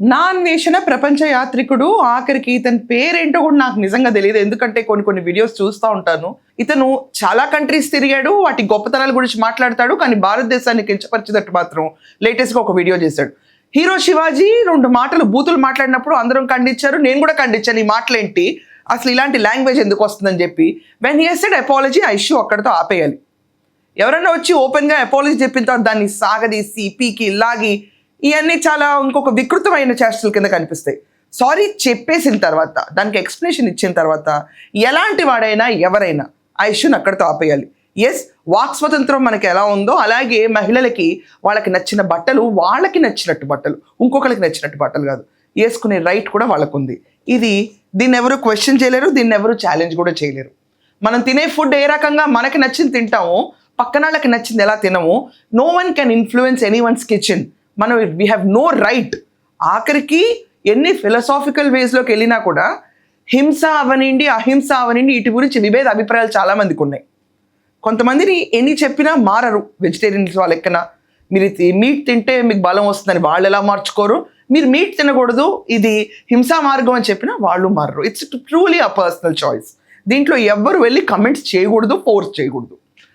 నా అన్వేషణ ప్రపంచ యాత్రికుడు ఆఖరికి ఇతని పేరేంటో కూడా నాకు నిజంగా తెలియదు. ఎందుకంటే కొన్ని వీడియోస్ చూస్తూ ఉంటాను. ఇతను చాలా కంట్రీస్ తిరిగాడు, వాటి గొప్పతనాల గురించి మాట్లాడతాడు, కానీ భారతదేశాన్ని కించపరిచేటట్టు మాత్రం లేటెస్ట్గా ఒక వీడియో చేశాడు. హీరో శివాజీ 2 మాటలు బూతులు మాట్లాడినప్పుడు అందరం ఖండించారు, నేను కూడా ఖండించాను. ఈ మాటలేంటి, అసలు ఇలాంటి లాంగ్వేజ్ ఎందుకు వస్తుందని చెప్పి. వెన్ హీ సెడ్ అపాలజీ, ఆ ఇష్యూ అక్కడితో ఆపేయాలి. ఎవరైనా వచ్చి ఓపెన్గా అపాలజీ చెప్పిన తర్వాత దాన్ని సాగదీసి పీకి లాగి ఇవన్నీ చాలా ఇంకొక వికృతమైన చేష్టల కింద కనిపిస్తాయి. సారీ చెప్పేసిన తర్వాత, దానికి ఎక్స్ప్లెనేషన్ ఇచ్చిన తర్వాత ఎలాంటి వాడైనా ఎవరైనా ఆ ఇష్యూని అక్కడితో ఆపేయాలి. ఎస్, వాక్ స్వతంత్రం మనకి ఎలా ఉందో అలాగే మహిళలకి వాళ్ళకి నచ్చిన బట్టలు వాళ్ళకి నచ్చినట్టు బట్టలు, ఇంకొకరికి నచ్చినట్టు బట్టలు కాదు, వేసుకునే రైట్ కూడా వాళ్ళకు ఉంది. దీన్ని ఎవరు క్వశ్చన్ చేయలేరు, దీన్ని ఎవరు ఛాలెంజ్ కూడా చేయలేరు. మనం తినే ఫుడ్ ఏ రకంగా మనకి నచ్చింది తింటామో, పక్కన వాళ్ళకి నచ్చింది ఎలా తినము. No one can influence any one's kitchen. మనం వీ హ్యావ్ నో రైట్. ఆఖరికి ఎన్ని ఫిలసాఫికల్ వేస్లోకి వెళ్ళినా కూడా హింస అవనండి అహింస అవనండి వీటి గురించి విభేద అభిప్రాయాలు చాలామందికి ఉన్నాయి. కొంతమందిని ఎన్ని చెప్పినా మారరు. వెజిటేరియన్స్ వాళ్ళ ఎక్కన మీరు మీట్ తింటే మీకు బలం వస్తుందని వాళ్ళు ఎలా మార్చుకోరు, మీరు మీట్ తినకూడదు ఇది హింసా మార్గం అని చెప్పినా వాళ్ళు మారరు. It's truly a personal choice. దీంట్లో ఎవ్వరు వెళ్ళి కమెంట్స్ చేయకూడదు, ఫోర్స్ చేయకూడదు.